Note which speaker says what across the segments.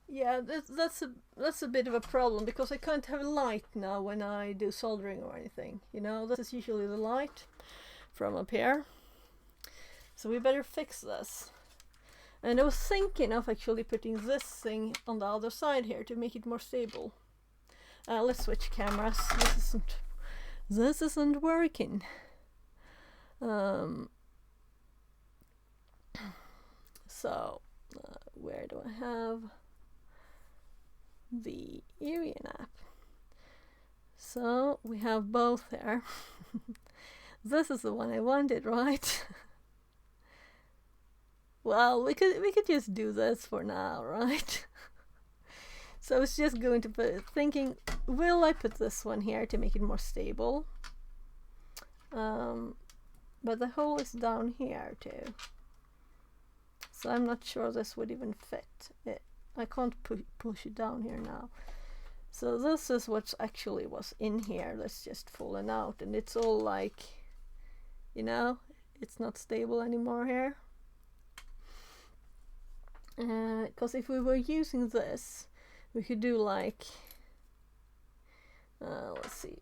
Speaker 1: Yeah, that's a bit of a problem because I can't have light now when I do soldering or anything. You know, this is usually the light from up here. So we better fix this. And I was thinking of actually putting this thing on the other side here to make it more stable. Let's switch cameras. This isn't working. So where do I have the Irian app? So we have both here. This is the one I wanted, right? Well, we could just do this for now, right? So I was just going to thinking, will I put this one here to make it more stable? But the hole is down here too, so I'm not sure this would even fit it. I can't push it down here now. So this is what actually was in here that's just fallen out, and it's all like, you know, it's not stable anymore here. Because if we were using this, we could do like, let's see.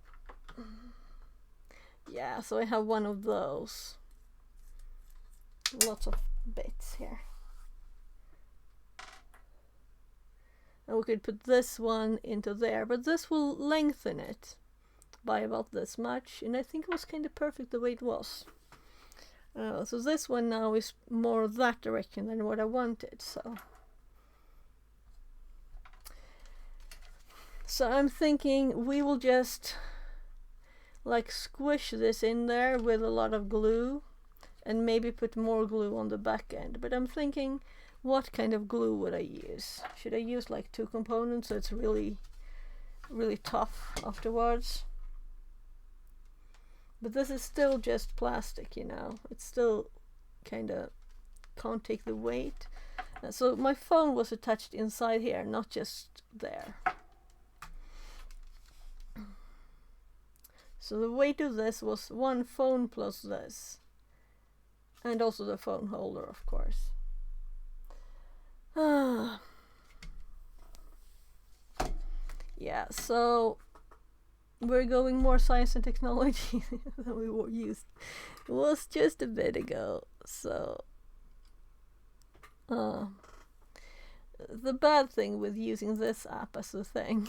Speaker 1: Yeah, so I have one of those. Lots of bits here. And we could put this one into there, but this will lengthen it by about this much, and I think it was kind of perfect the way it was. So this one now is more that direction than what I wanted, so I'm thinking we will just like squish this in there with a lot of glue and maybe put more glue on the back end. But I'm thinking, what kind of glue would I use? Should I use like 2 components so it's really tough afterwards? But this is still just plastic, you know. It's still kind of can't take the weight. So my phone was attached inside here, not just there. So the weight of this was 1 phone plus this. And also the phone holder, of course. Yeah, so we're going more science and technology than we were used. It was just a bit ago, so the bad thing with using this app as a thing.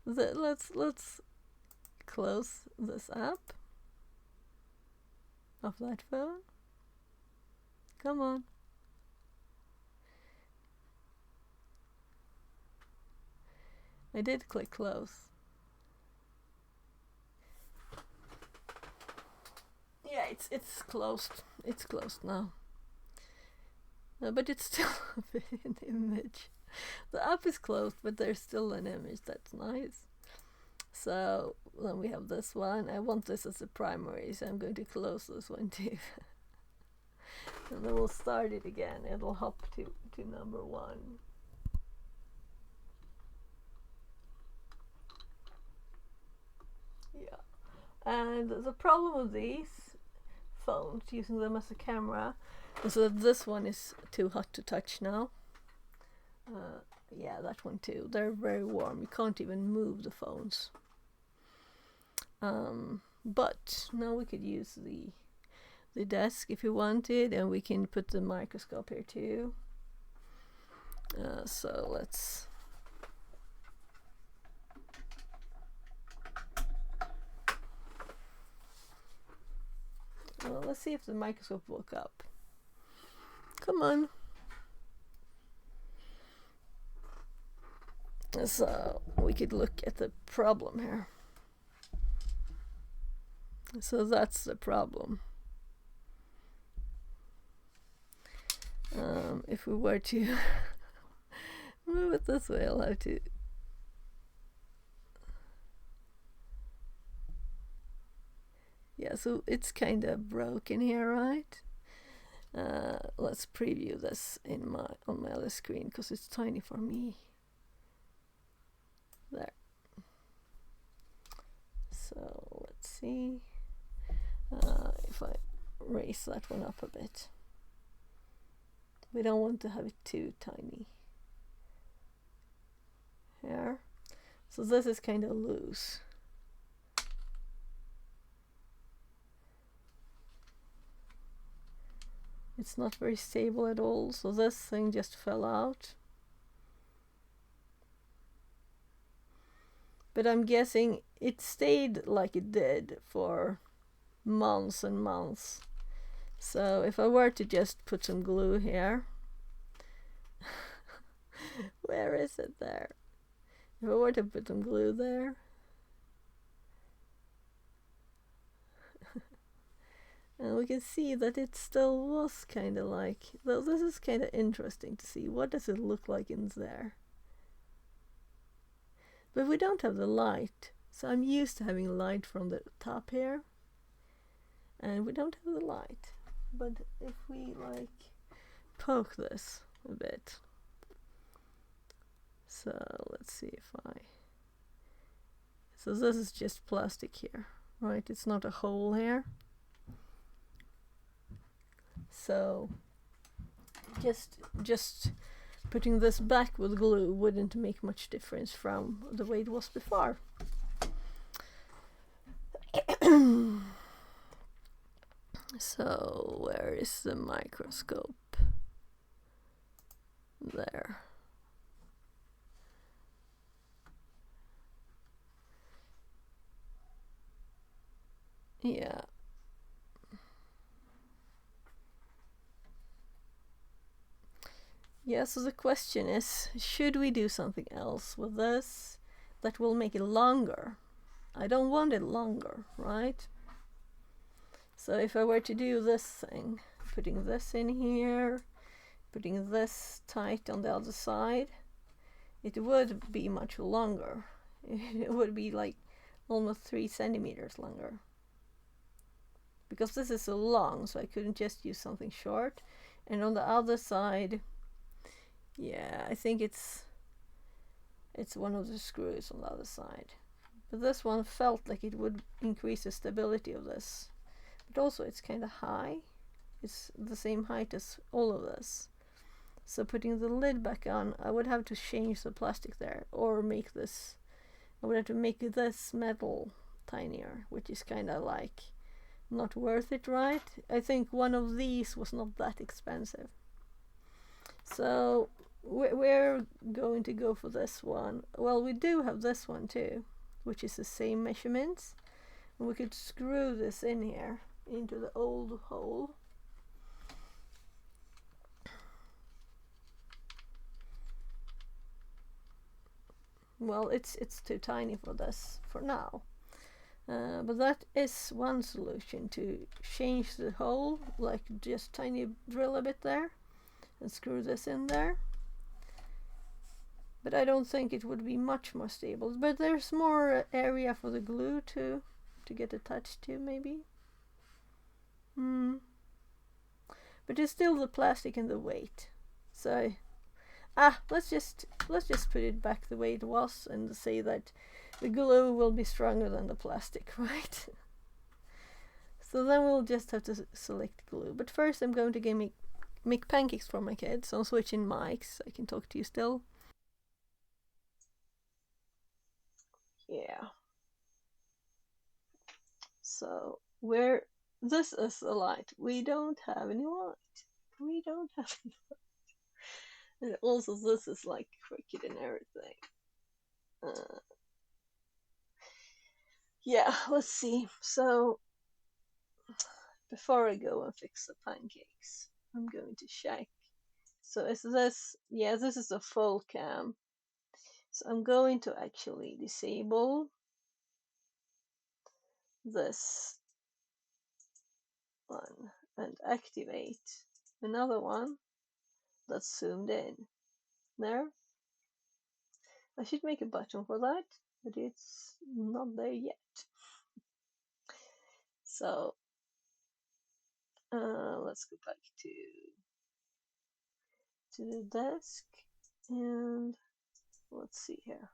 Speaker 1: Let's close this app of that phone. Come on. I did click close. Yeah, it's closed. It's closed now. But it's still an image. The app is closed, but there's still an image. That's nice. So then we have this one. I want this as a primary, so I'm going to close this one too. And then we'll start it again. It'll hop to number 1. Yeah. And the problem with these phones, using them as a camera, is that this one is too hot to touch now. Yeah, that one too. They're very warm. You can't even move the phones. But now we could use the desk if you wanted, and we can put the microscope here too. So let's see if the microscope woke up. Come on. So we could look at the problem here. So that's the problem. If we were to move it this way, I'll have to. Yeah, so it's kind of broken here, right? Let's preview this on my other screen because it's tiny for me. There. So let's see if I raise that one up a bit. We don't want to have it too tiny here. So this is kind of loose. It's not very stable at all, so this thing just fell out. But I'm guessing it stayed like it did for months and months. So if I were to just put some glue here, where is it there? If I were to put some glue there, and we can see that it still was kind of like, though this is kind of interesting to see. What does it look like in there? But we don't have the light, so I'm used to having light from the top here, and we don't have the light. But if we like poke this a bit, so let's see if so this is just plastic here, right? It's not a hole here. So just putting this back with glue wouldn't make much difference from the way it was before. So where is the microscope? There. Yeah. Yeah, so the question is, should we do something else with this that will make it longer? I don't want it longer, right? So if I were to do this thing, putting this in here, putting this tight on the other side, it would be much longer. It would be like almost 3 centimeters longer. Because this is so long, so I couldn't just use something short. And on the other side, yeah, I think it's one of the screws on the other side. But this one felt like it would increase the stability of this. But also it's kind of high. It's the same height as all of this. So putting the lid back on, I would have to change the plastic there, or make this, I would have to make this metal tinier, which is kind of like not worth it, right? I think one of these was not that expensive. So we're going to go for this one. Well, we do have this one too, which is the same measurements. And we could screw this in here into the old hole. Well, it's too tiny for this for now. But that is one solution, to change the hole, like just tiny drill a bit there and screw this in there. But I don't think it would be much more stable. But there's more area for the glue to get attached to, maybe. But it's still the plastic and the weight. So let's just put it back the way it was and say that the glue will be stronger than the plastic, right? So then we'll just have to select glue. But first I'm going to make pancakes for my kids. So I'm switching mics. I can talk to you still. Yeah. So this is the light. We don't have any light. We don't have any light. And also this is like crooked and everything. Yeah, let's see. So before I go and fix the pancakes, I'm going to check. So is this, yeah, this is a full cam. So I'm going to actually disable this one and activate another one that's zoomed in. There. I should make a button for that, but it's not there yet. So let's go back to the desk, and let's see here.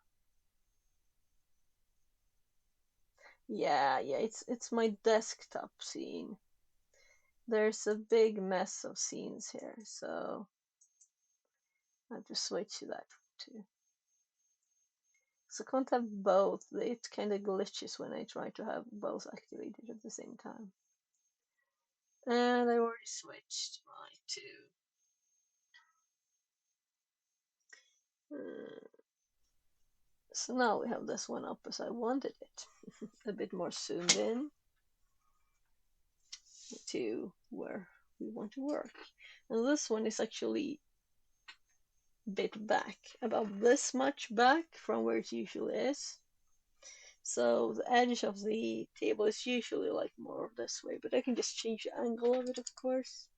Speaker 1: Yeah, it's my desktop scene. There's a big mess of scenes here, so have to switch that too. So I can't have both. It kind of glitches when I try to have both activated at the same time. And I already switched my two. So now we have this one up as I wanted it. A bit more zoomed in to where we want to work. And this one is actually a bit back, about this much back from where it usually is. So the edge of the table is usually like more this way, but I can just change the angle of it, of course.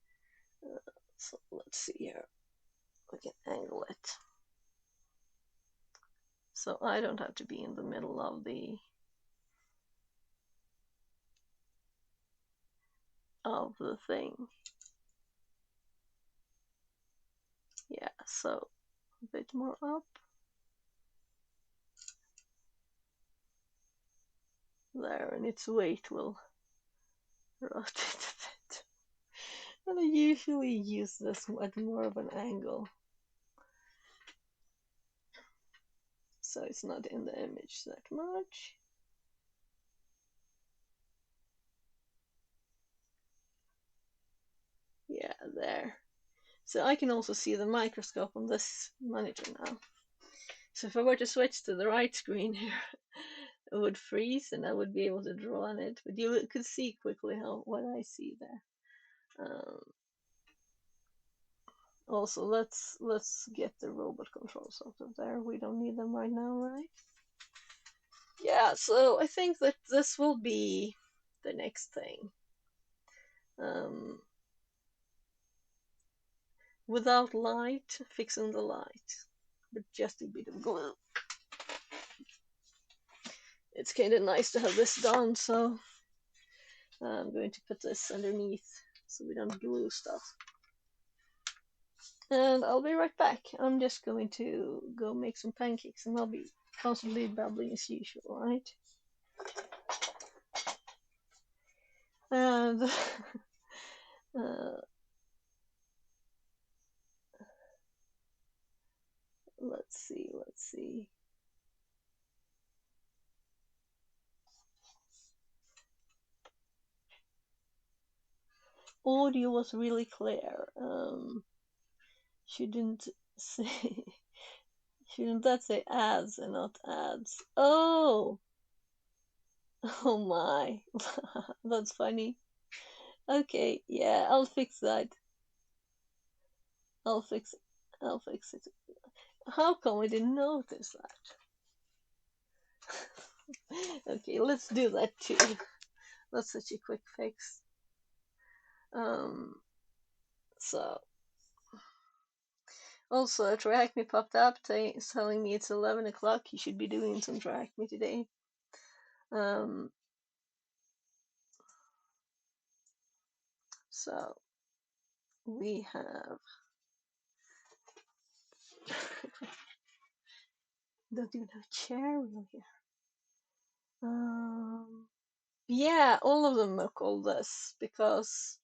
Speaker 1: So let's see here. We can angle it. So I don't have to be in the middle of the thing. Yeah, so a bit more up. There, and its weight will rotate a bit. And I usually use this at more of an angle, so it's not in the image that much. Yeah, there. So I can also see the microscope on this monitor now. So if I were to switch to the right screen here, it would freeze and I would be able to draw on it, but you could see quickly what I see there. Also, let's get the robot controls out of there. We don't need them right now, right? Yeah, so I think that this will be the next thing. Without light, fixing the light, but just a bit of glue. It's kind of nice to have this done, so I'm going to put this underneath so we don't glue stuff. And I'll be right back. I'm just going to go make some pancakes and I'll be constantly babbling as usual, right? And let's see. Audio was really clear. Shouldn't say, shouldn't that say ads and not ads? Oh, oh my, that's funny. Okay, yeah, I'll fix that. I'll fix it. How come I didn't notice that? Okay, let's do that too. That's such a quick fix. So also Track Me popped up telling me it's 11 o'clock. You should be doing some Track Me today. So we have don't even have a chair wheel here. Yeah, all of them are called this because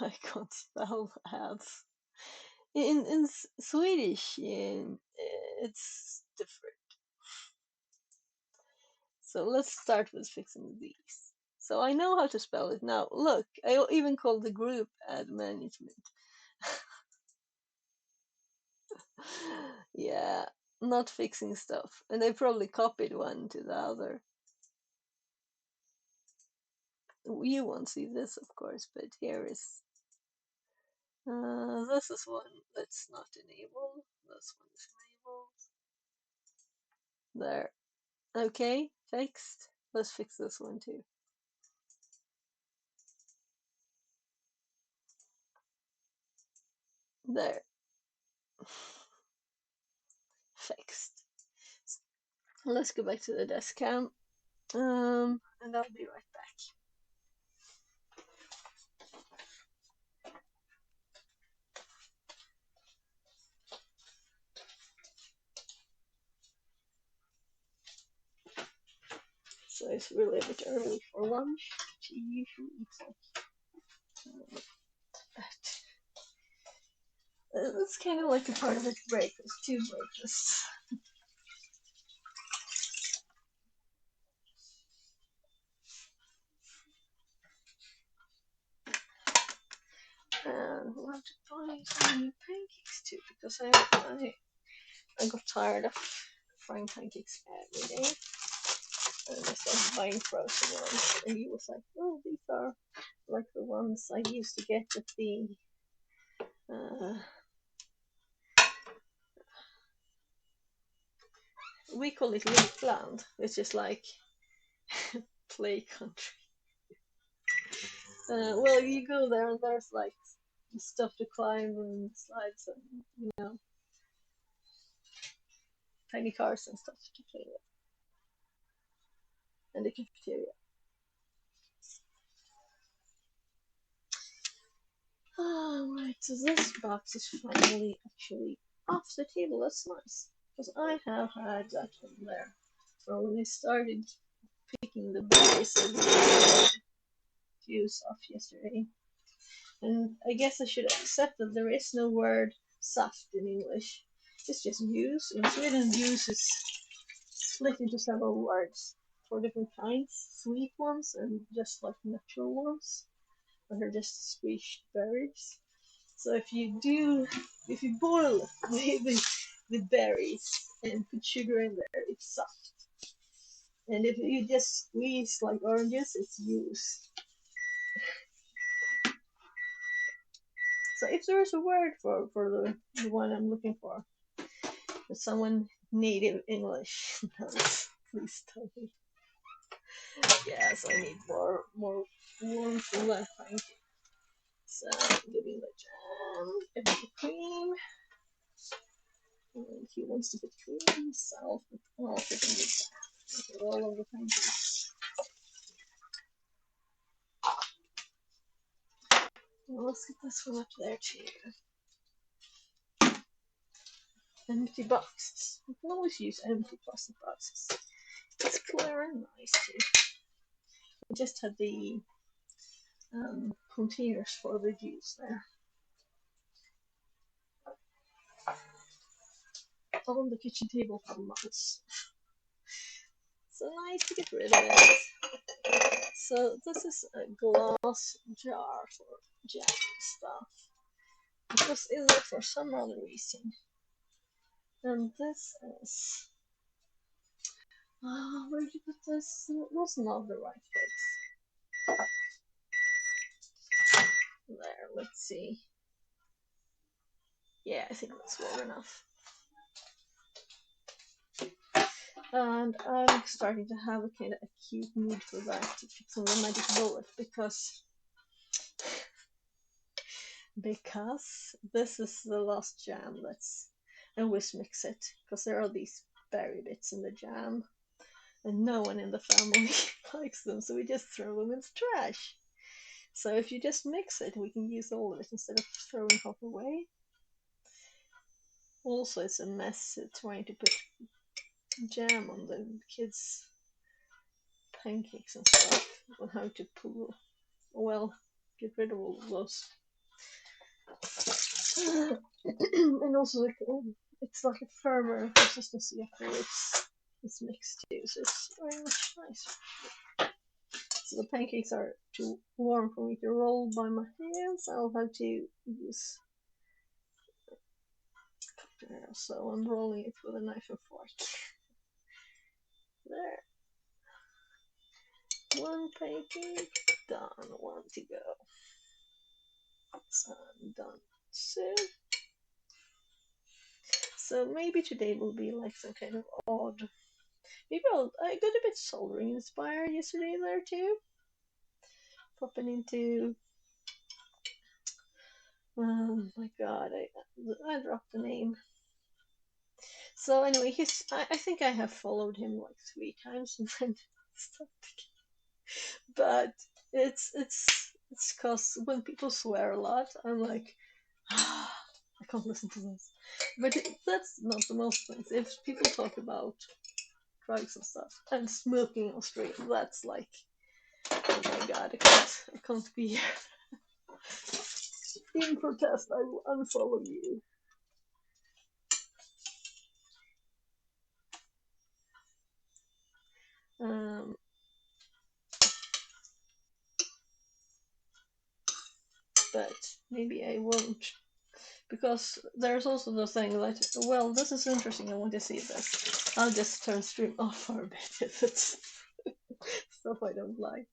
Speaker 1: I can't spell ads. In Swedish, it's different. So let's start with fixing these. So I know how to spell it now. Look, I even call the group ad management. Yeah, not fixing stuff. And I probably copied one to the other. You won't see this, of course, but here is. This is one that's not enabled. This one is enabled. There. Okay, fixed. Let's fix this one too. There. Fixed. Let's go back to the desk cam. And I'll be right back. So it's really a bit early for lunch. She usually eats like It's kind of like a part of its breakfast, two breakfasts. And we'll have to buy some new pancakes too, because I got tired of frying pancakes every day. And I started buying frozen ones. And he was like, oh, these are like the ones I used to get at the we call it Leapland, which is like play country. Well, you go there and there's like stuff to climb and slides and tiny cars and stuff to play with, and the cafeteria. Right, so this box is finally actually off the table. That's nice, because I have had that one there. So when I started picking the berries and juice off yesterday, and I guess I should accept that there is no word saft in English. It's just juice. In Sweden, juice is split into several words for different kinds, sweet ones and just like natural ones, that are just squished berries. So if you boil the berries and put sugar in there, it's soft. And if you just squeeze like oranges, it's juice. So if there is a word for the one I'm looking for someone native English knows, please tell me. Yes, I need more warmth in my pancake. So I'm giving the jam, giving the cream. And he wants to put cream himself, but I'll put in the jam. Put all of the pancakes. Well, let's get this one up there too. Empty boxes. You can always use empty plastic boxes. It's clear and nice too. I just had the containers for the juice there. On the kitchen table for months. So nice to get rid of it. So this is a glass jar for jam stuff. It was in there for some other reason. And this is... where did you put this? It was not the right place. There, let's see. Yeah, I think that's well enough. And I'm starting to have a kind of acute need for that to fix on the magic bullet, because this is the last jam that's, and we mix it, because there are these berry bits in the jam and no one in the family likes them, so we just throw them in the trash. So if you just mix it, we can use all of it instead of throwing half away. Also, it's a mess trying to put jam on the kids' pancakes and stuff, on how to pull, well, get rid of all of those. And also, it's like a firmer consistency after it's mixed too, so it's very much nice. So the pancakes are too warm for me to roll by my hands. I'll have to use a cutter, so I'm rolling it with a knife and fork. There. One pancake done, one to go. So I'm done soon. So maybe today will be like some kind of odd. Maybe I got a bit soldering inspired yesterday there too. Popping into. Oh my god, I dropped the name. So anyway, I think I have followed him like 3 times and then stopped. But it's because when people swear a lot, I'm like, I can't listen to this. But that's not the most things. If people talk about drugs and stuff and smoking in Australia, that's like, oh my god, I can't be here. In protest, I will unfollow you. but maybe I won't. Because there's also the thing that, well, this is interesting, I want to see this. I'll just turn stream off for a bit if it's stuff I don't like.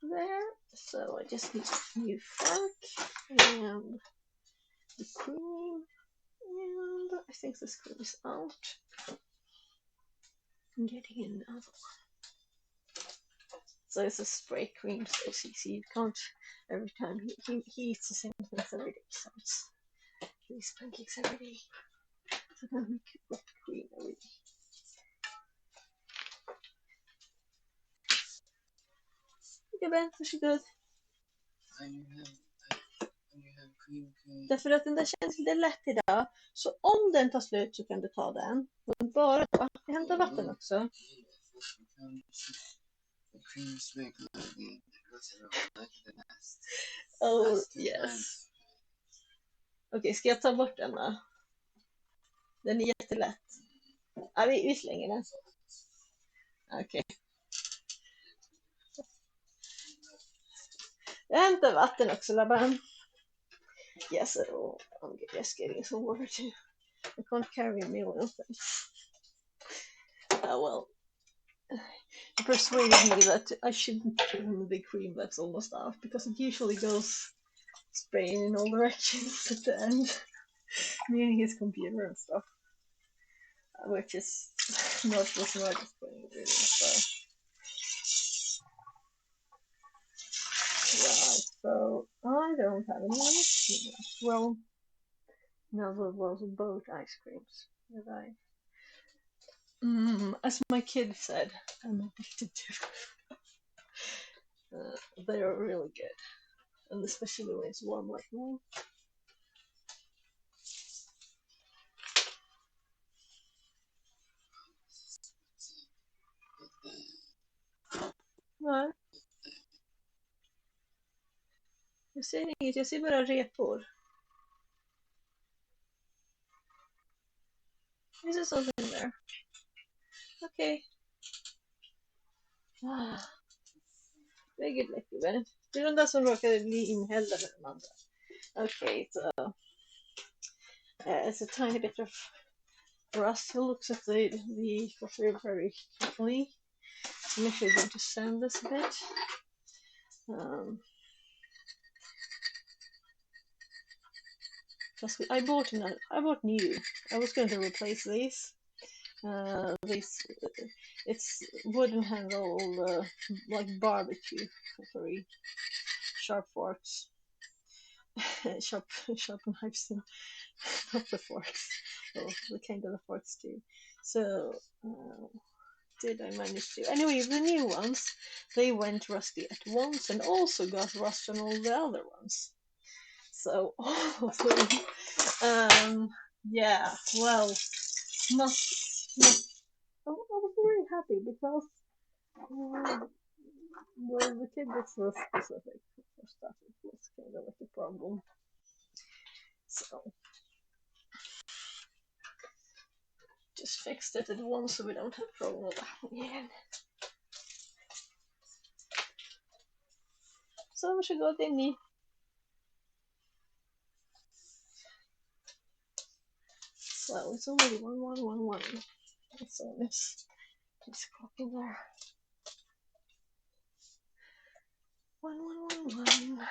Speaker 1: There, so I just need a new fork and the cream, and I think this cream is out. I'm getting another one. So it's a spray cream, so you can't, every time he eats the same things every day, so it's these pancakes every day. So then we could whip cream every day. Okay, Ben, varsågod. Därför att den där känns lite lätt idag. Så om den tar slut så kan du ta den. Men bara då. Jag hämtar vatten också. Oh, yes. Okej, ska jag ta bort den då? Den är jättelätt. Ja, vi slänger den. Okej. Jag hämtar vatten också, Laban. Yes, I'm just getting some water too. I can't carry a meal with them. Well, you persuaded me that I shouldn't give him the big cream that's almost out, because it usually goes spraying in all directions at the end, near his computer and stuff, which is not the smartest thing, really. Right, so I don't have any ice cream left. Well, no, there was both ice creams that I. As my kid said, I'm addicted to. They are really good, and especially when it's warm like now. Nej. Jag ser inget, jag ser bara repor. Is there something there? Okay. Very good lucky, Ben. Det är de där som råkade bli inhällda med de andra. Okay, so it's a tiny bit of rust. He looks at the coffee very carefully. I'm actually going to sand this a bit. I bought new. I was going to replace these. It's wooden handle, like barbecue, very sharp forks, sharp knives, and not the forks, well, the kind of the forks too. So did I manage to? Anyway, the new ones, they went rusty at once and also got rust on all the other ones. So all of them, yeah, well, not. I was very happy because well, the kid was so specific for stuff. It was kind of like a problem. So just fixed it at once so we don't have problem with that one again. Så varsågod Emmy. So it's only 1111. So it's clock in there. 1111.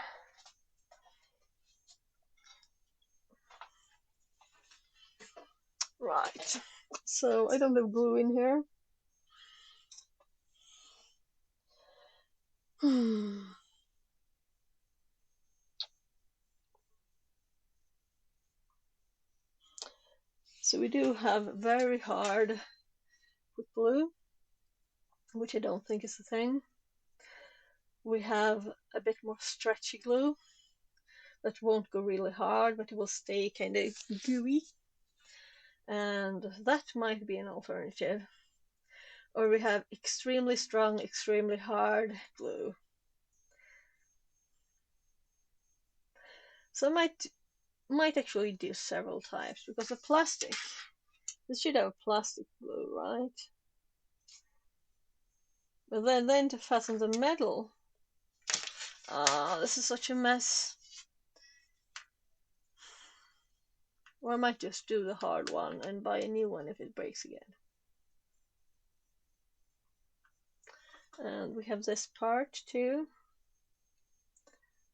Speaker 1: Right. So I don't have glue in here. So we do have very hard glue, which I don't think is a thing. We have a bit more stretchy glue that won't go really hard, but it will stay kind of gooey. And that might be an alternative. Or we have extremely strong, extremely hard glue. So I might actually do several types, because the plastic This should have plastic glue, right? But then to fasten the metal. This is such a mess. Or I might just do the hard one and buy a new one if it breaks again. And we have this part too,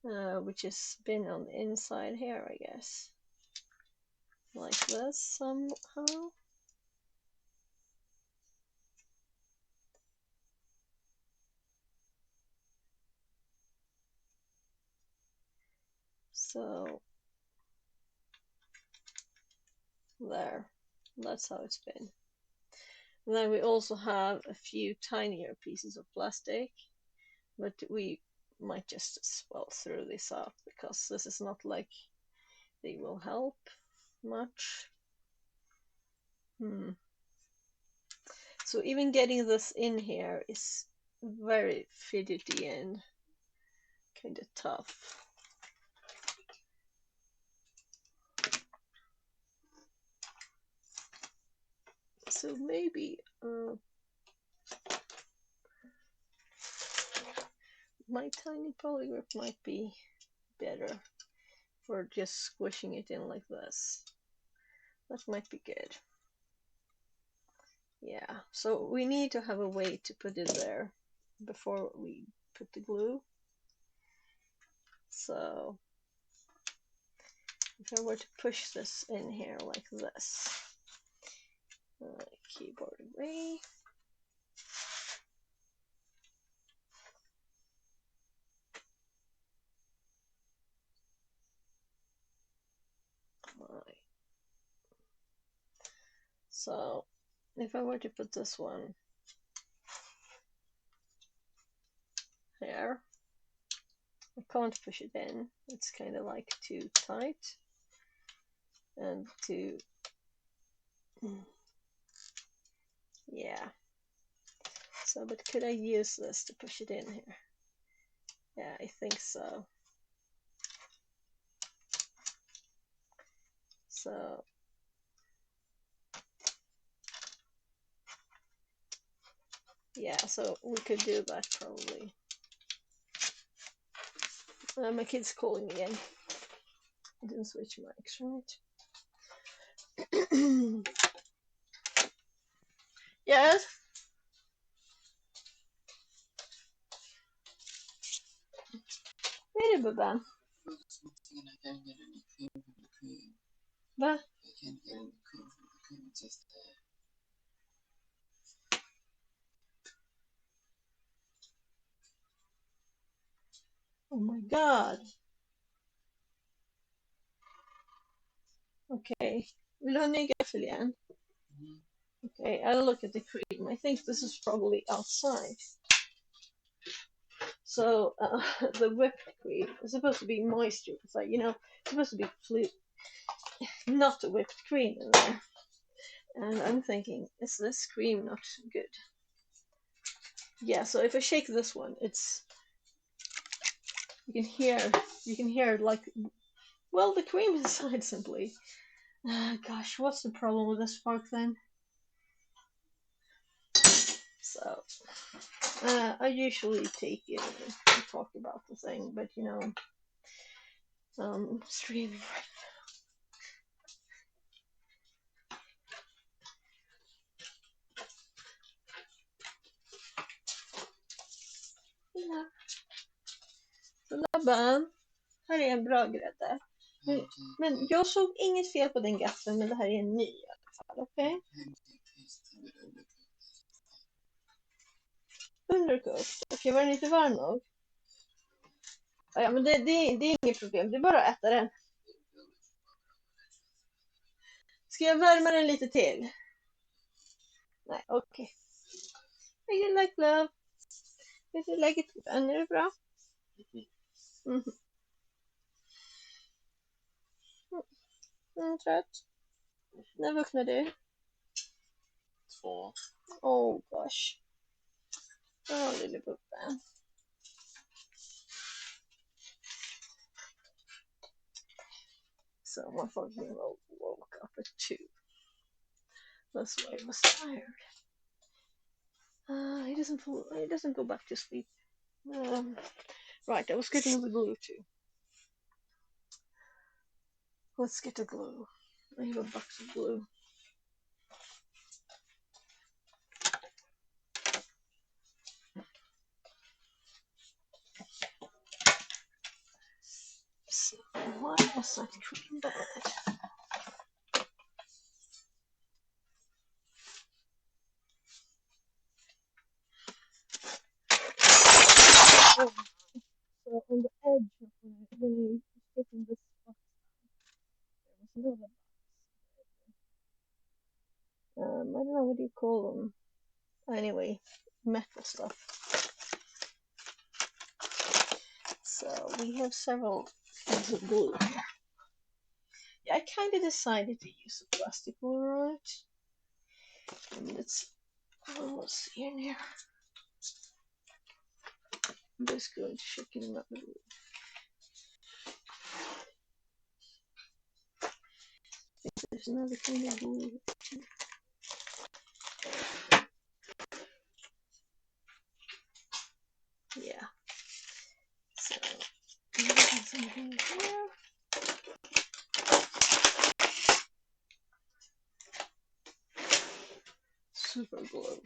Speaker 1: which has been on the inside here, I guess. Like this somehow. So there, that's how it's been. And then we also have a few tinier pieces of plastic, but we might just as well throw this out because this is not like they will help much. So even getting this in here is very fidgety and kind of tough. So maybe my tiny polygraph might be better for just squishing it in like this. That might be good. Yeah, so we need to have a way to put it there before we put the glue. So if I were to push this in here like this, keyboard away. Right. So if I were to put this one here, I can't push it in. It's kind of like too tight and too, yeah. So, but could I use this to push it in here? Yeah, I think so. So, yeah, so we could do that probably. My kid's calling again. I didn't switch mics, right? Yes? Wait a bit, Ben. Va? Oh my god. Okay. Vill du ha ny gaffel igen? Okay, I'll look at the cream. I think this is probably outside. So the whipped cream is supposed to be moisture. It's like, it's supposed to be not a whipped cream in there. And I'm thinking, is this cream not good? Yeah, so if I shake this one, you can hear like, well, the cream inside simply. Gosh, what's the problem with this spark then? So, I usually take it and talk about the thing, but streaming right now. Så Labban, här är en bra grädde. Men jag såg inget fel på den gaffeln, men det här är en ny i alla fall, okej? Undercooked. Okej, var den lite varm nog? Ja, men det är inget problem, det är bara att äta den. Ska jag värma den lite till? Nej, okej. I you like love? Did you like it? Är det bra? Trött. När vaknar du? 2. Oh gosh. Lille Puppe. So my fucking woke up at 2. That's why he was tired. He doesn't fall. He doesn't go back to sleep. Right, I was getting the glue too. Let's get the glue. I have a box of glue. So why was that freaking bad? Oh, so on the edge of when I was taking this box, there was another box. I don't know what you call them. Anyway, metal stuff. So we have several kinds of glue here. Yeah, I kind of decided to use a plastic one, right? And it's almost here near. I'm just going to shake it in up a little. There's another kind of glue. Yeah. So we have some glue here. Super glue.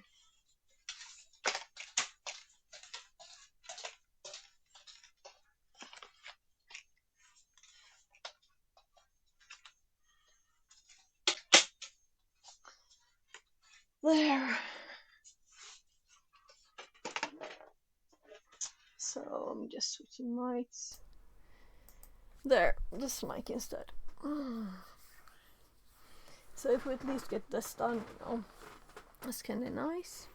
Speaker 1: There. So I'm just switching mics. There, this mic instead. So if we at least get this done, you know, that's kind of nice.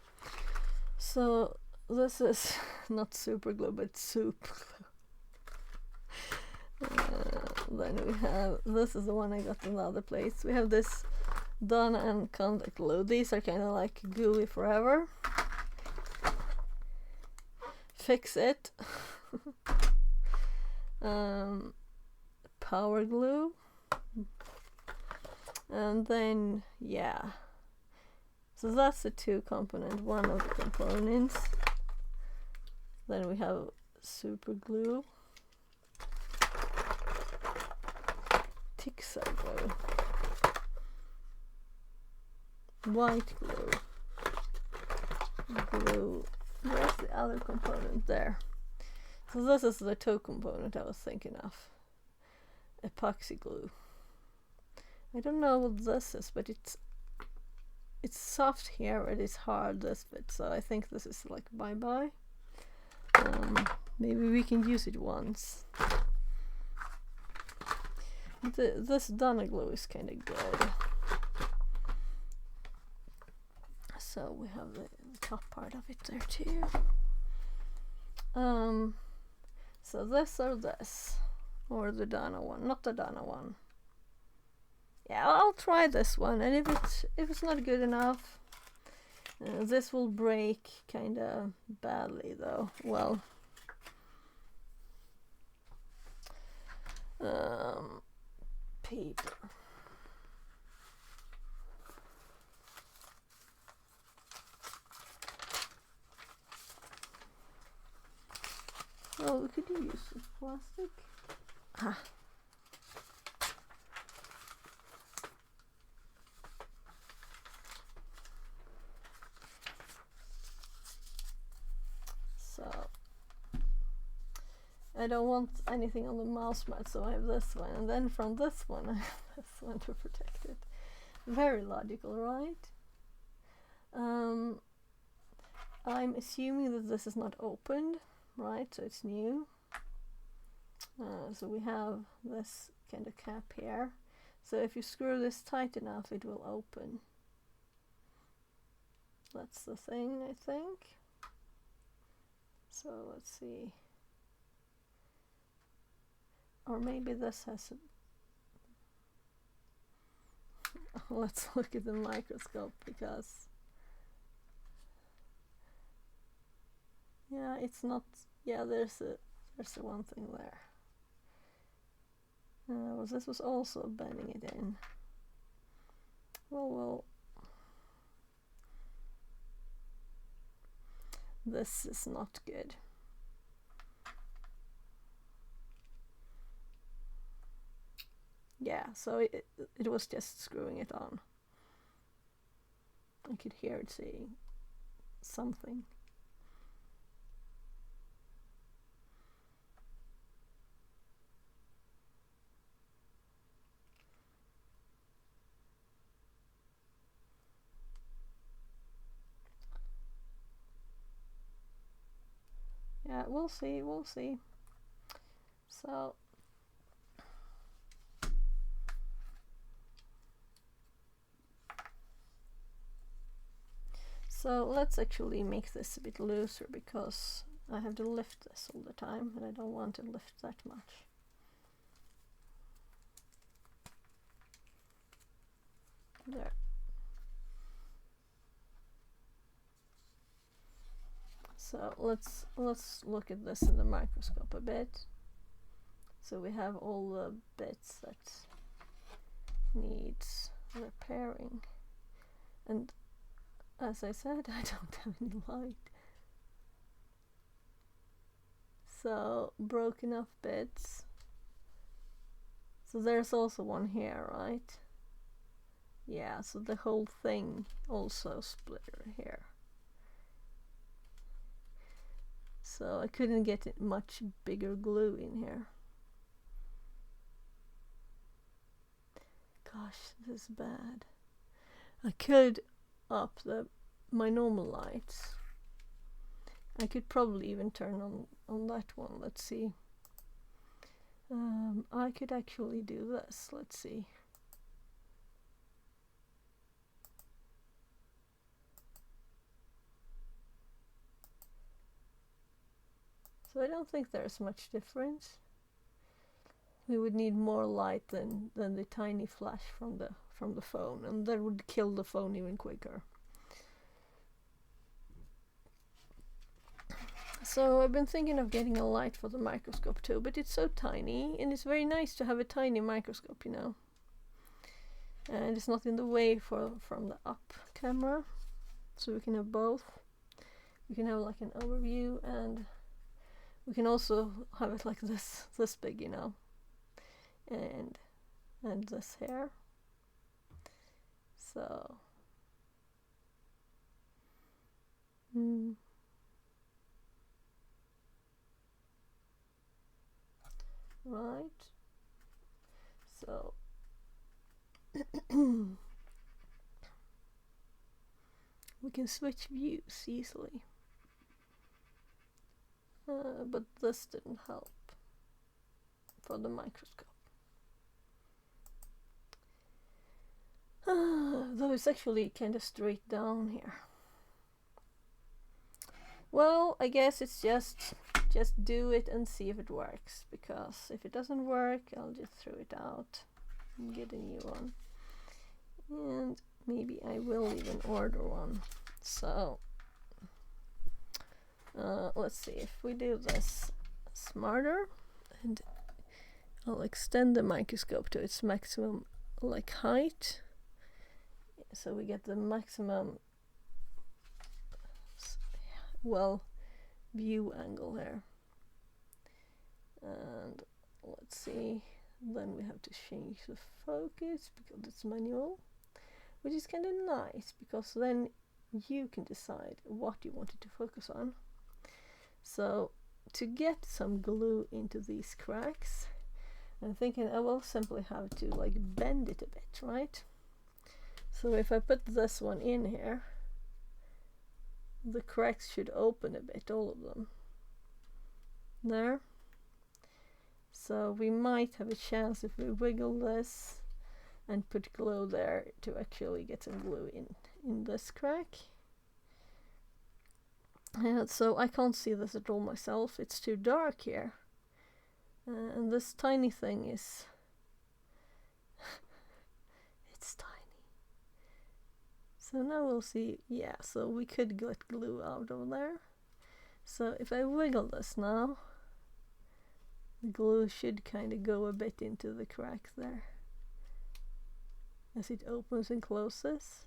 Speaker 1: So this is not super glue, but soup glue. Then we have, this is the one I got in the other place. We have this Donna and contact glue. These are kind of like gooey forever. Fix It. Power glue. And then, yeah. So that's the two component, one of the components. Then we have super glue. Tixa glue. White glue. Glue. Where's the other component? There. So this is the toe component I was thinking of. Epoxy glue. I don't know what this is, but it's soft here, it is hard this bit, so I think this is like bye-bye. Maybe we can use it once. This Donna glue is kind of good. So we have the top part of it there too. So this or this, or the Donna one, not the Donna one. Yeah, I'll try this one, and if it's not good enough, this will break kind of badly though. Well, paper. Oh, we could use plastic. Ah. So I don't want anything on the mouse mat, so I have this one, and then from this one I have this one to protect it. Very logical, right? I'm assuming that this is not opened, right? So it's new. So we have this kind of cap here. So if you screw this tight enough, it will open. That's the thing, I think. So let's see. Or maybe this has a let's look at the microscope, because yeah, it's not, yeah, there's the one thing there. Well, this was also bending it in. Well, this is not good. Yeah, so it was just screwing it on. I could hear it saying something. Yeah, we'll see, we'll see. So let's actually make this a bit looser, because I have to lift this all the time and I don't want to lift that much. There. So let's look at this in the microscope a bit. So we have all the bits that needs repairing, and as I said, I don't have any light. So broken off bits. So there's also one here, right? Yeah, so the whole thing also split here. So I couldn't get it much bigger glue in here. Gosh, this is bad. I could up my normal lights. I could probably even turn on that one. Let's see. I could actually do this. Let's see. So I don't think there's much difference. We would need more light than the tiny flash from the phone, and that would kill the phone even quicker. So I've been thinking of getting a light for the microscope too, but it's so tiny, and it's very nice to have a tiny microscope, you know. And it's not in the way from the up camera, so we can have both. We can have like an overview, and we can also have it like this big, you know, and this here. So right. So we can switch views easily. But this didn't help for the microscope. Though it's actually kind of straight down here. Well, I guess it's just do it and see if it works, because if it doesn't work, I'll just throw it out and get a new one. And maybe I will even order one. So let's see if we do this smarter, and I'll extend the microscope to its maximum like height, so we get the maximum view angle there. And let's see, then we have to change the focus because it's manual, which is kind of nice, because then you can decide what you wanted to focus on. So to get some glue into these cracks, I'm thinking I will simply have to like bend it a bit, right? So if I put this one in here, the cracks should open a bit, all of them. There. So we might have a chance if we wiggle this and put glue there to actually get some glue in this crack. So I can't see this at all myself, it's too dark here. And this tiny thing is it's tiny. So now we'll see. Yeah, so we could get glue out of there. So if I wiggle this now, the glue should kind of go a bit into the crack there as it opens and closes.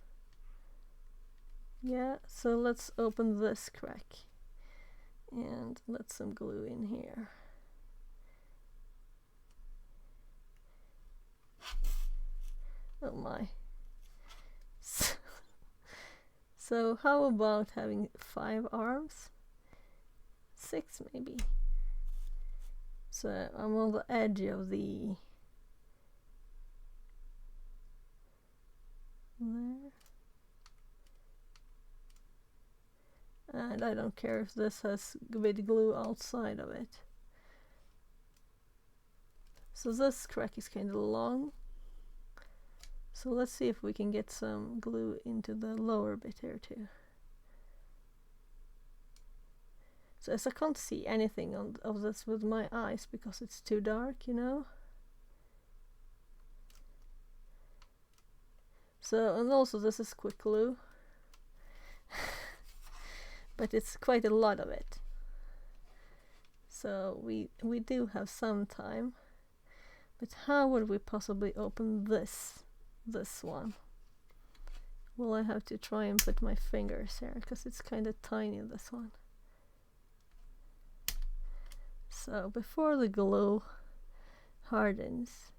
Speaker 1: Yeah, so let's open this crack. and let some glue in here. Oh my. So how about having 5 arms? 6 maybe. So I'm on the edge of the there. And I don't care if this has bit glue outside of it. So this crack is kind of long. So let's see if we can get some glue into the lower bit here too. So as I can't see anything of this with my eyes because it's too dark, you know. So, and also this is quick glue. But it's quite a lot of it. So we do have some time. But how would we possibly open this one? Well, I have to try and put my fingers here because it's kind of tiny, this one. So before the glue hardens,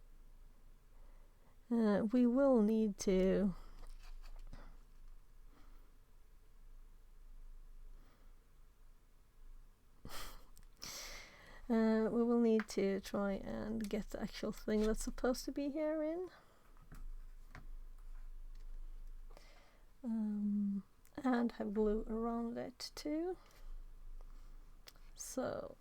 Speaker 1: we will need to try and get the actual thing that's supposed to be here in. And have glue around it too. So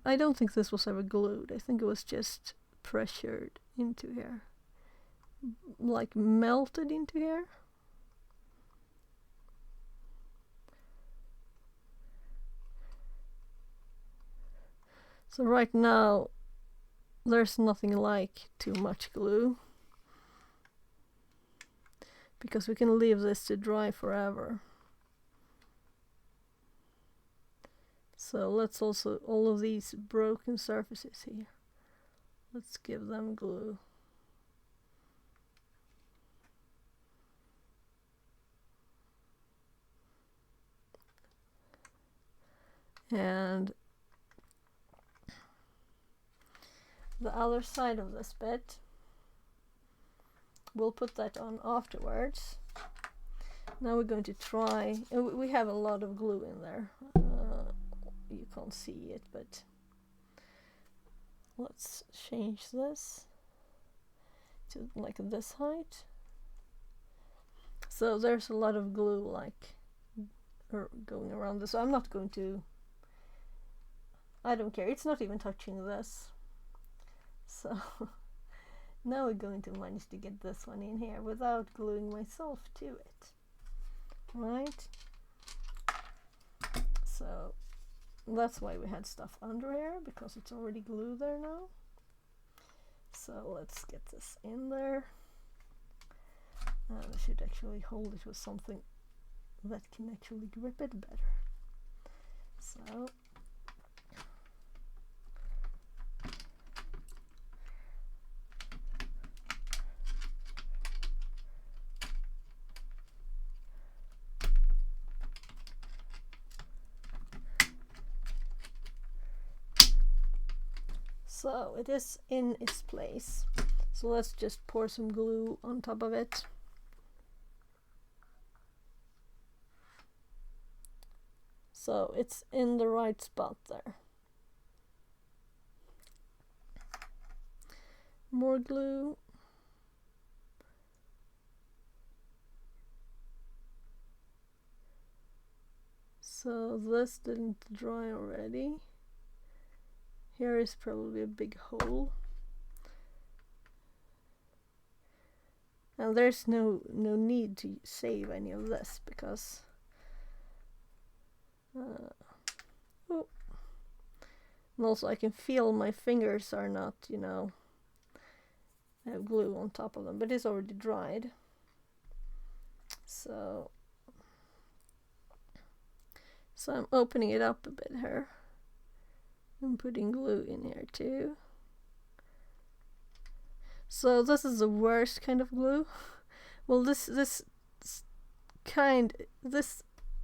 Speaker 1: I don't think this was ever glued. I think it was just pressured into here, like melted into here. So right now there's nothing like too much glue, because we can leave this to dry forever. So let's also, all of these broken surfaces here, let's give them glue. And the other side of this bit, we'll put that on afterwards. Now we're going to try, we have a lot of glue in there. You can't see it, but let's change this to like this height. So there's a lot of glue like going around this. So I'm not going to, I don't care, it's not even touching this. So now we're going to manage to get this one in here without gluing myself to it. Right? So that's why we had stuff under here, because it's already glued there now. So let's get this in there. And I should actually hold it with something that can actually grip it better. So it is in its place. So let's just pour some glue on top of it. So it's in the right spot there. More glue. So this didn't dry already. Here is probably a big hole. And there's no need to save any of this, because and also I can feel my fingers are not, you know, have glue on top of them, but it's already dried. So I'm opening it up a bit here. I'm putting glue in here too. So this is the worst kind of glue. Well, this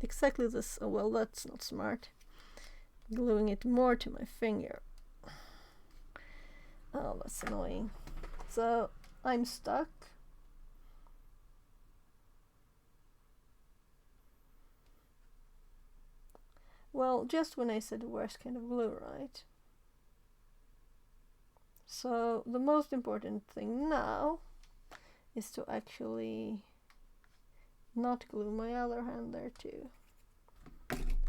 Speaker 1: exactly this. Oh well, that's not smart. Gluing it more to my finger. Oh, that's annoying. So I'm stuck. Well, just when I said the worst kind of glue, right? So the most important thing now is to actually not glue my other hand there too.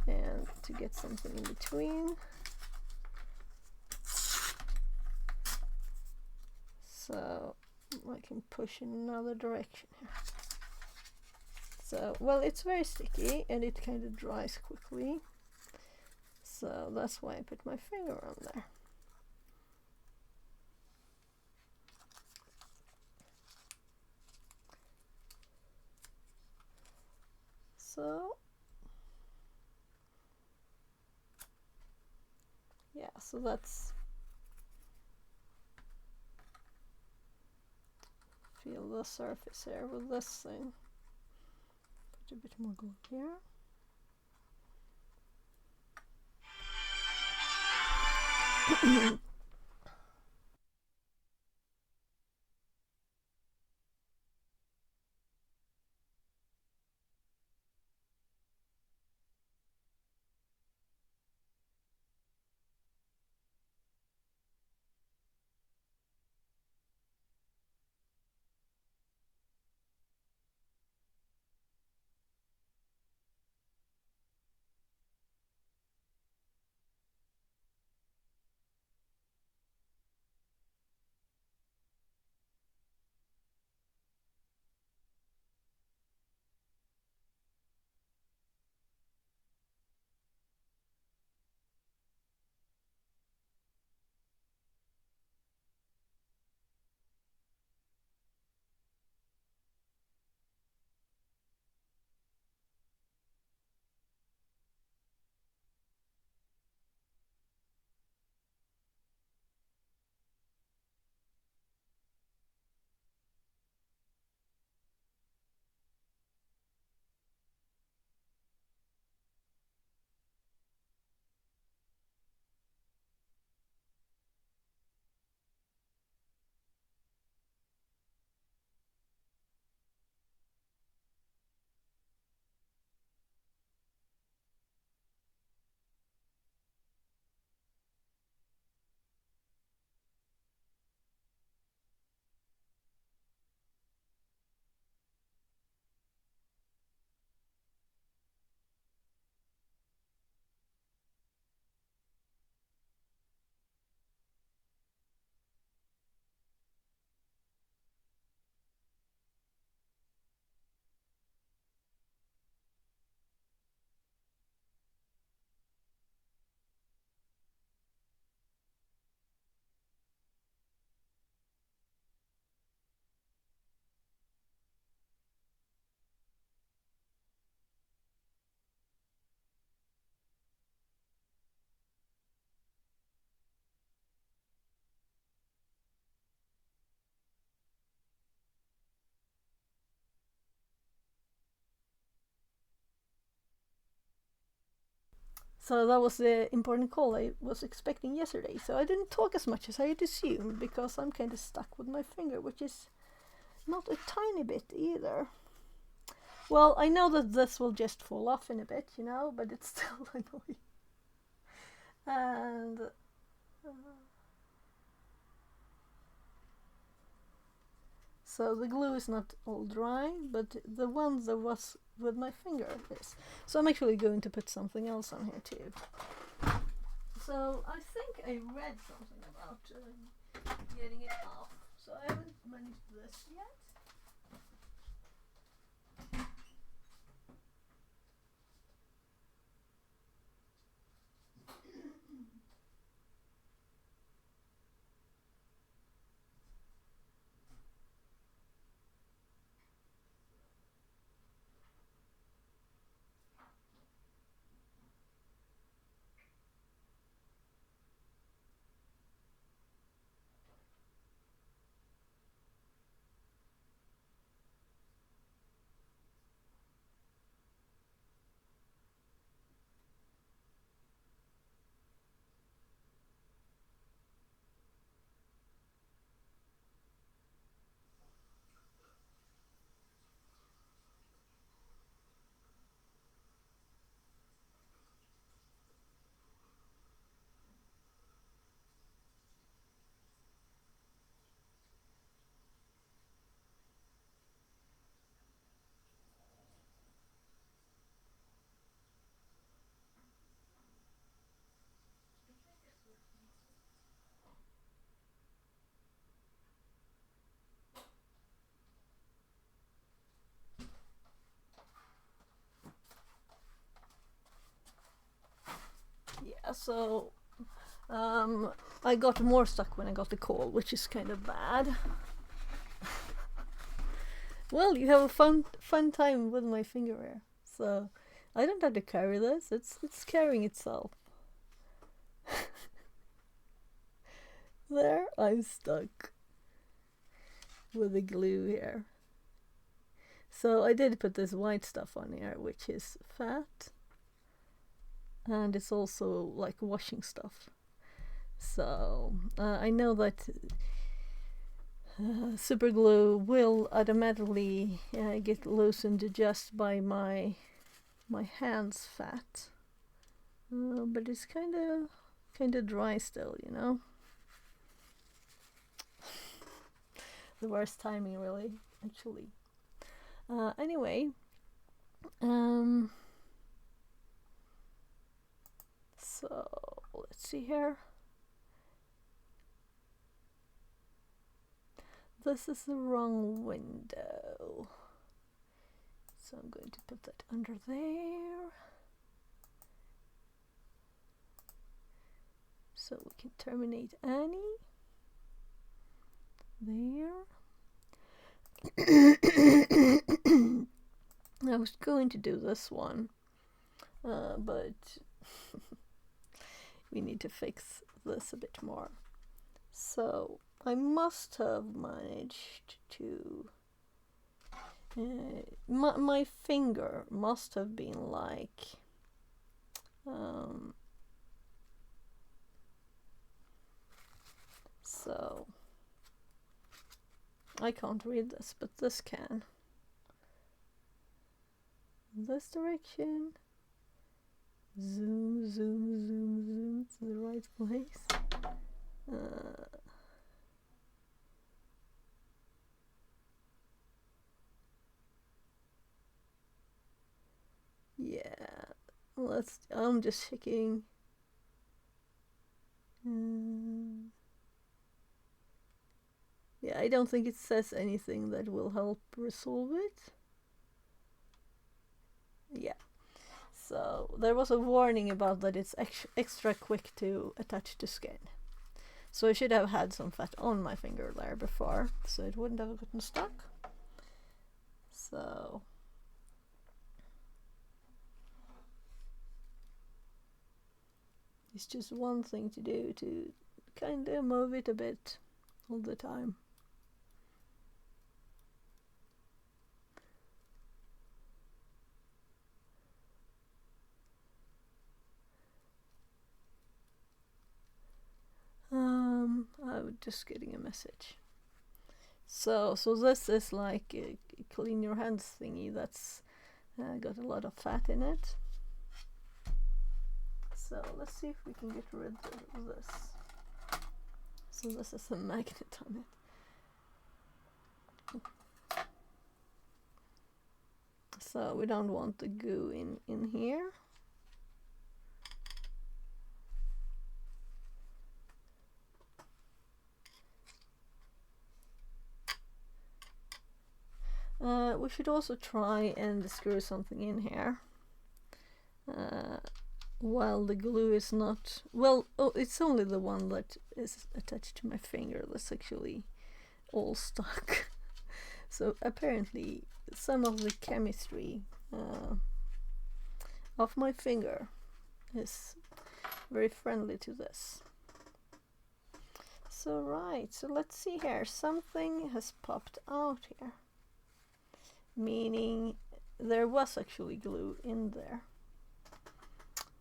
Speaker 1: And to get something in between. So I can push in another direction here. So, well, it's very sticky and it kind of dries quickly. So that's why I put my finger on there. So, yeah, so that's, feel the surface here with this thing. Put a bit more glue here. So that was the important call I was expecting yesterday. So I didn't talk as much as I had assumed because I'm kind of stuck with my finger, which is not a tiny bit either. Well, I know that this will just fall off in a bit, you know, but it's still annoying. And so the glue is not all dry, but the one that was with my finger is. So I'm actually going to put something else on here too. So I think I read something about getting it off. So I haven't managed this yet. so I got more stuck when I got the call, which is kind of bad. Well, you have a fun time with my fingerwear, so I don't have to carry this. It's carrying itself. There, I'm stuck with the glue here. So I did put this white stuff on here, which is fat, and it's also like washing stuff. So I know that super glue will automatically get loosened just by my hands fat, but it's kind of dry still, you know. The worst timing, really, actually. Anyway, so let's see here. This is the wrong window, so I'm going to put that under there, so we can terminate Annie there. I was going to do this one, but we need to fix this a bit more. So I must have managed to... my finger must have been like... so... I can't read this, but this can. This direction. Zoom, zoom, zoom, zoom to the right place. Yeah, I'm just checking. Yeah, I don't think it says anything that will help resolve it. Yeah. So there was a warning about that it's extra quick to attach to skin. So I should have had some fat on my finger there before, so it wouldn't have gotten stuck. So it's just one thing to do to kind of move it a bit all the time. I'm just getting a message. So this is like a clean your hands thingy that's got a lot of fat in it. So let's see if we can get rid of this. So this is a magnet on it. So we don't want the goo in here. We should also try and screw something in here while the glue is not... Well, it's only the one that is attached to my finger that's actually all stuck. So apparently some of the chemistry of my finger is very friendly to this. So right, so let's see here. Something has popped out here, meaning there was actually glue in there.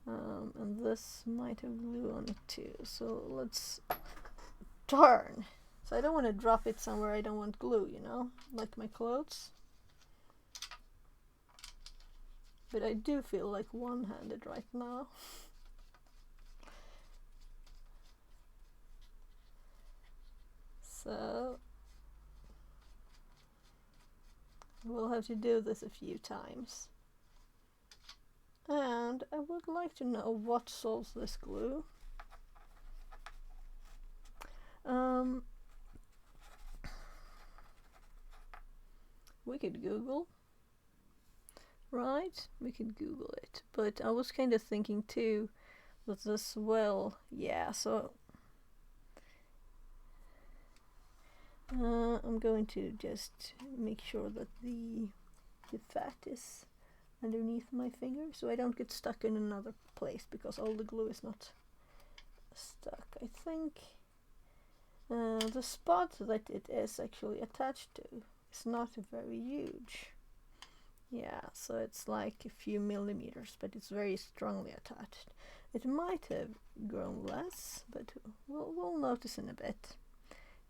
Speaker 1: And this might have glue on it too. So let's turn. So I don't want to drop it somewhere I don't want glue, you know, like my clothes. But I do feel like one-handed right now. So we'll have to do this a few times. And I would like to know what solves this glue. We could Google, right? We could Google it. But I was kind of thinking too But this will, yeah, so I'm going to just make sure that the fat is underneath my finger so I don't get stuck in another place because all the glue is not stuck. I think the spot that it is actually attached to is not very huge. Yeah, so it's like a few millimeters, but it's very strongly attached. It might have grown less, but we'll notice in a bit.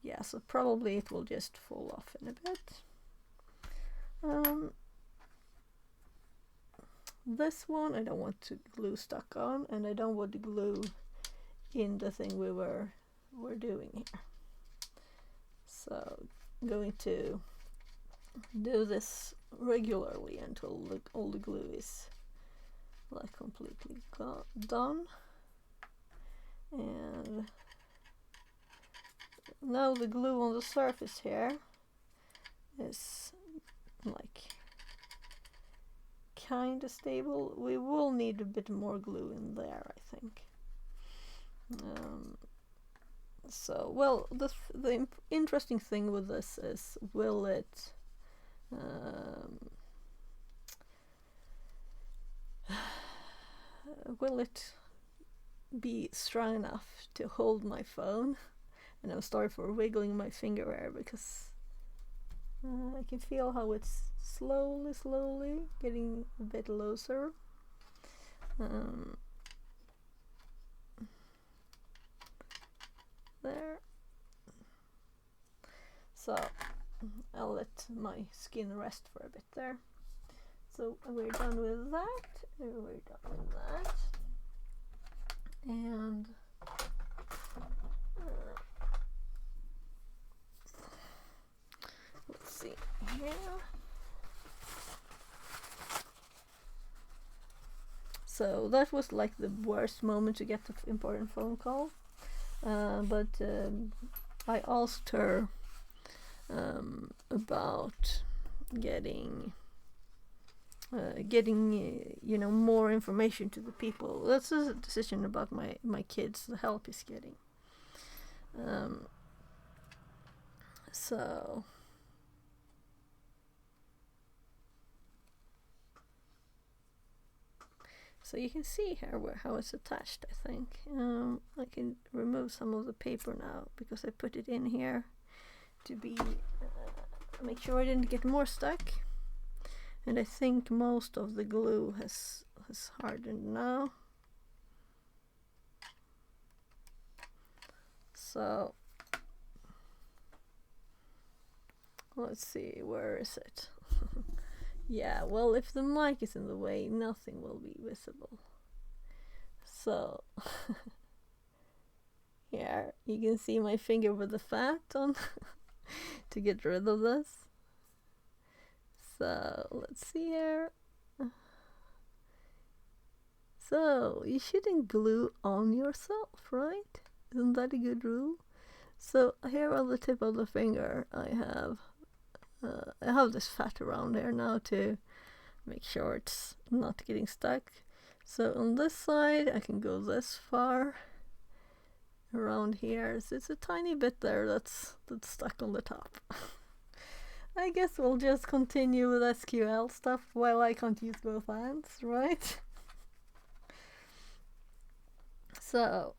Speaker 1: Yeah, so probably it will just fall off in a bit. This one I don't want to glue stuck on, and I don't want to glue in the thing we're doing here. So I'm going to do this regularly until all the glue is like completely done. And now the glue on the surface here is like kind of stable. We will need a bit more glue in there, I think. So, well, the interesting thing with this is, will it be strong enough to hold my phone? And I'm sorry for wiggling my finger there because I can feel how it's slowly getting a bit looser. There. So I'll let my skin rest for a bit there. So we're done with that. And let's see here. So that was like the worst moment to get the important phone call. But I asked her about getting you know, more information to the people. That's a decision about my kids, the help is getting. So you can see here how it's attached, I think. I can remove some of the paper now because I put it in here to be make sure I didn't get more stuck. And I think most of the glue has hardened now. So let's see, where is it? Yeah, well, if the mic is in the way, nothing will be visible. So here you can see my finger with the fat on to get rid of this. So let's see here. So you shouldn't glue on yourself, right? Isn't that a good rule? So here on the tip of the finger I have this fat around here now to make sure it's not getting stuck. So on this side I can go this far around here. So it's a tiny bit there that's stuck on the top. I guess we'll just continue with SQL stuff while I can't use both hands, right? So,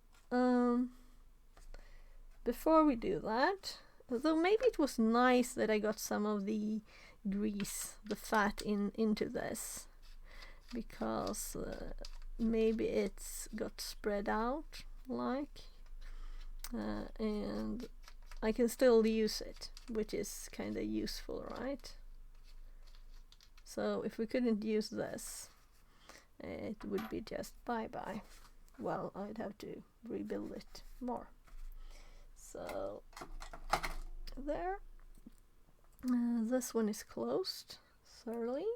Speaker 1: before we do that, although maybe it was nice that I got some of the grease, the fat into this, because maybe it's got spread out, like, and I can still use it, which is kind of useful, right? So if we couldn't use this, it would be just bye-bye. Well, I'd have to rebuild it more. So there. This one is closed thoroughly.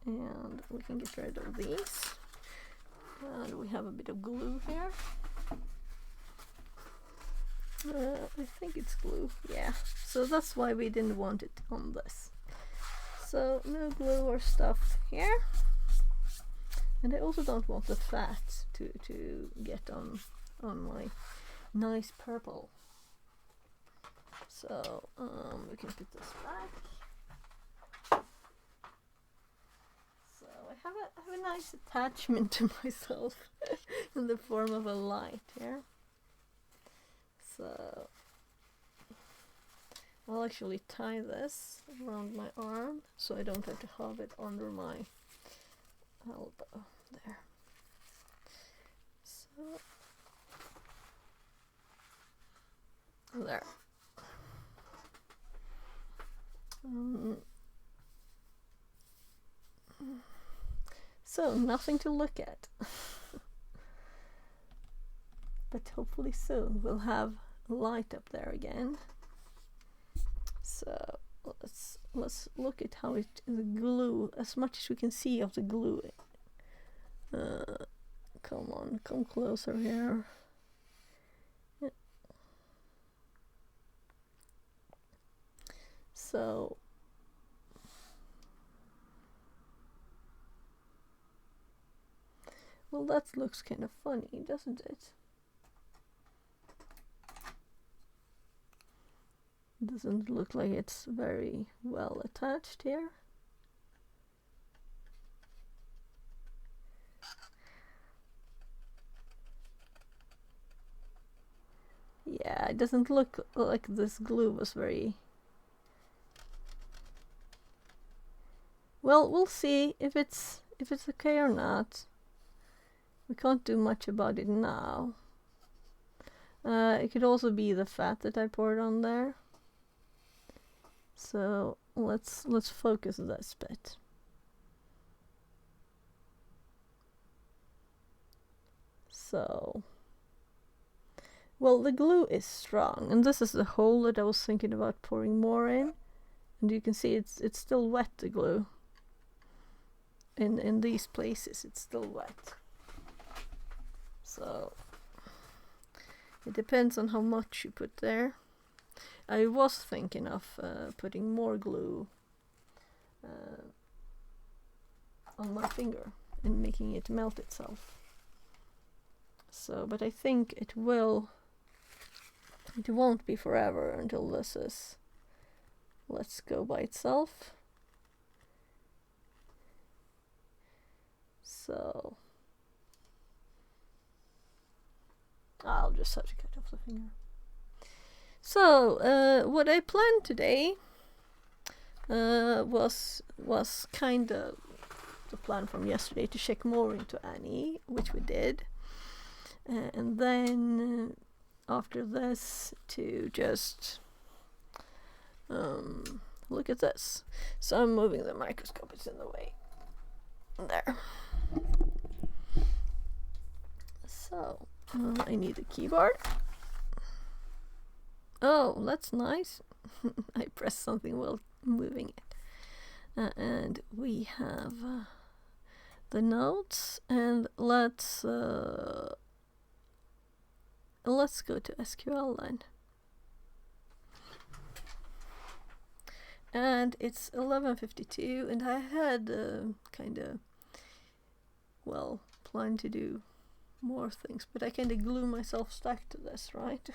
Speaker 1: And we can get rid of these. And we have a bit of glue here. I think it's glue, yeah. So that's why we didn't want it on this. So no glue or stuff here. And I also don't want the fat to get on my nice purple. So we can put this back. So I have a nice attachment to myself in the form of a light here. So I'll actually tie this around my arm so I don't have to have it under my elbow there. So there. So nothing to look at. But hopefully soon we'll have a light up there again. So let's look at how the glue, as much as we can see of the glue. Come on, come closer here. Yeah. So well, that looks kind of funny, doesn't it? Doesn't look like it's very well attached here. Yeah, it doesn't look like this glue was very well. We'll see if it's okay or not. We can't do much about it now. It could also be the fat that I poured on there. So let's focus this bit. So, well, the glue is strong, and this is the hole that I was thinking about pouring more in. And you can see it's still wet, the glue. In these places, it's still wet. So it depends on how much you put there. I was thinking of putting more glue on my finger and making it melt itself. So, but I think it won't be forever until this is lets go by itself. So I'll just have to cut off the finger. So what I planned today was kind of the plan from yesterday to check more into Annie, which we did, and then after this to just look at this. So I'm moving the microscope, it's in the way. There. So I need a keyboard. Oh, that's nice. I pressed something while moving it. And we have the notes, and let's go to SQL then. And it's 11:52, and I had kind of, well, planned to do more things, but I kind of glue myself stuck to this, right?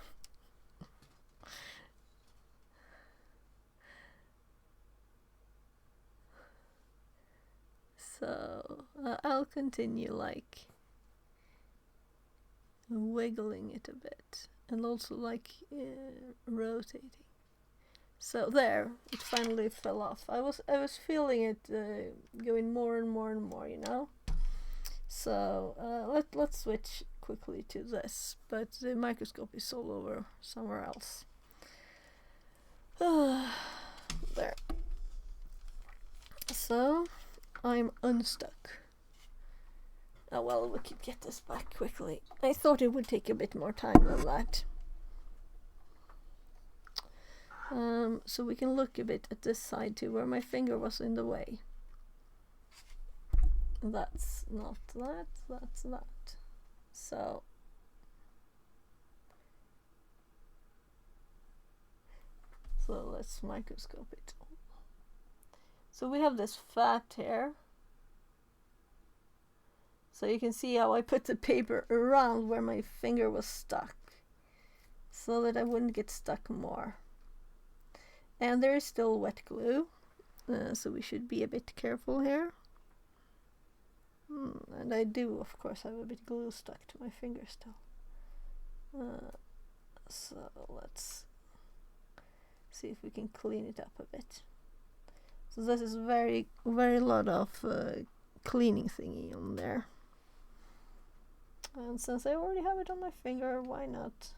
Speaker 1: So I'll continue like wiggling it a bit, and also like rotating. So there, it finally fell off. I was feeling it going more and more and more, you know. So let's switch quickly to this, but the microscope is all over somewhere else. There. So I'm unstuck. Oh well, we could get this back quickly. I thought it would take a bit more time than that. So we can look a bit at this side too, where my finger was in the way. That's not that, that's that. So let's microscope it. So we have this fat here, So you can see how I put the paper around where my finger was stuck, so that I wouldn't get stuck more. And there is still wet glue, so we should be a bit careful here. And I do, of course, have a bit of glue stuck to my finger still. So let's see if we can clean it up a bit. So this is very lot of cleaning thingy on there. And since I already have it on my finger, why not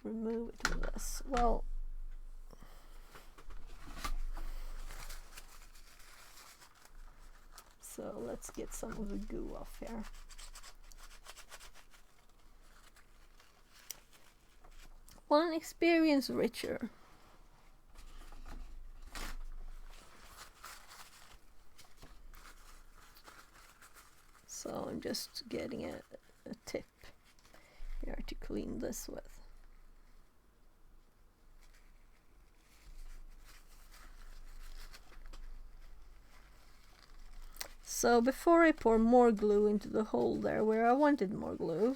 Speaker 1: remove it with this? Well, so let's get some of the goo off here. One experience richer. So I'm just getting a tip here to clean this with. So before I pour more glue into the hole there where I wanted more glue,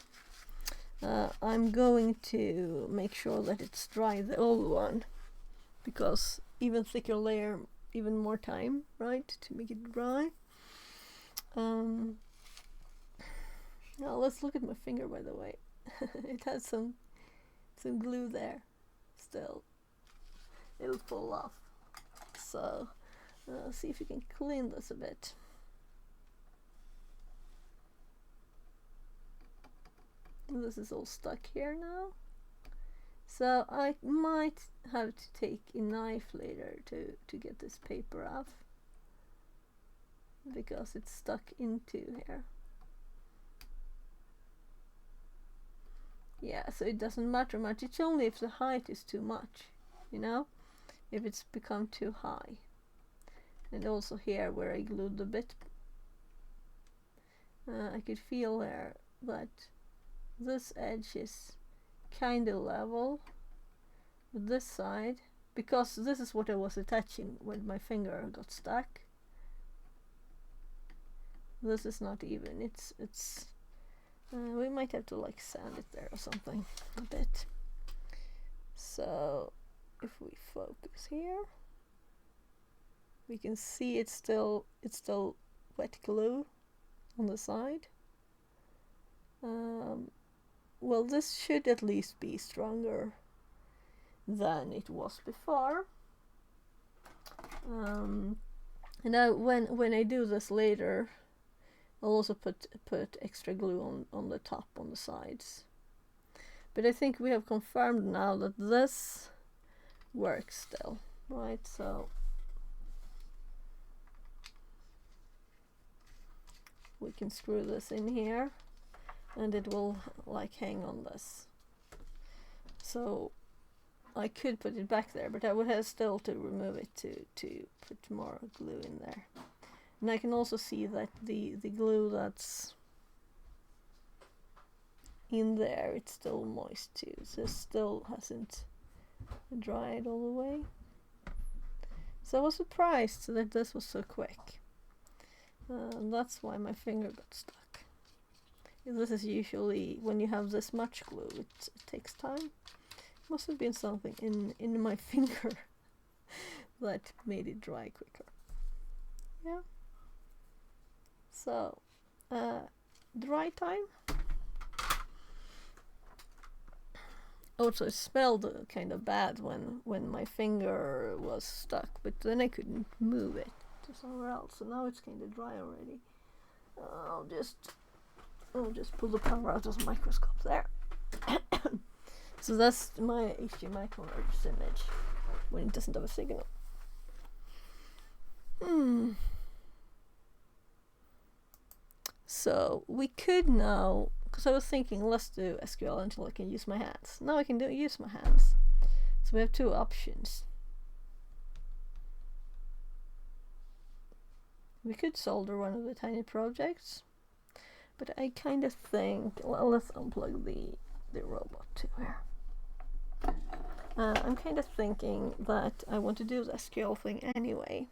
Speaker 1: I'm going to make sure that it's dry, the old one, because even thicker layer, even more time, right, to make it dry. Now let's look at my finger, by the way. It has some glue there still. It'll fall off. So see if you can clean this a bit. This is all stuck here now. So I might have to take a knife later to get this paper off, because it's stuck into here. Yeah, so it doesn't matter much. It's only if the height is too much, you know, if it's become too high. And also here where I glued the bit, I could feel there that this edge is kind of level with this side, because this is what I was attaching when my finger got stuck. This is not even. It's we might have to like sand it there or something a bit. So if we focus here, we can see it's still wet glue on the side. Well, this should at least be stronger than it was before. And now when I do this later, I'll also put extra glue on the top, on the sides. But I think we have confirmed now that this works still, right? So we can screw this in here and it will like hang on this. So I could put it back there, but I would have still to remove it to put more glue in there. And I can also see that the glue that's in there, it's still moist too. So it still hasn't dried all the way. So I was surprised that this was so quick. And that's why my finger got stuck. This is usually, when you have this much glue, it takes time. Must have been something in my finger that made it dry quicker. Yeah. So, dry time. Also, it smelled kind of bad when my finger was stuck, but then I couldn't move it to somewhere else. So now it's kind of dry already. I'll just pull the power out of the microscope there. So that's my HDMI converter's image when it doesn't have a signal. So we could now, because I was thinking let's do SQL until I can use my hands. Now I can use my hands. So we have two options. We could solder one of the tiny projects, but I kind of think, well, let's unplug the robot too here. I'm kind of thinking that I want to do the SQL thing anyway.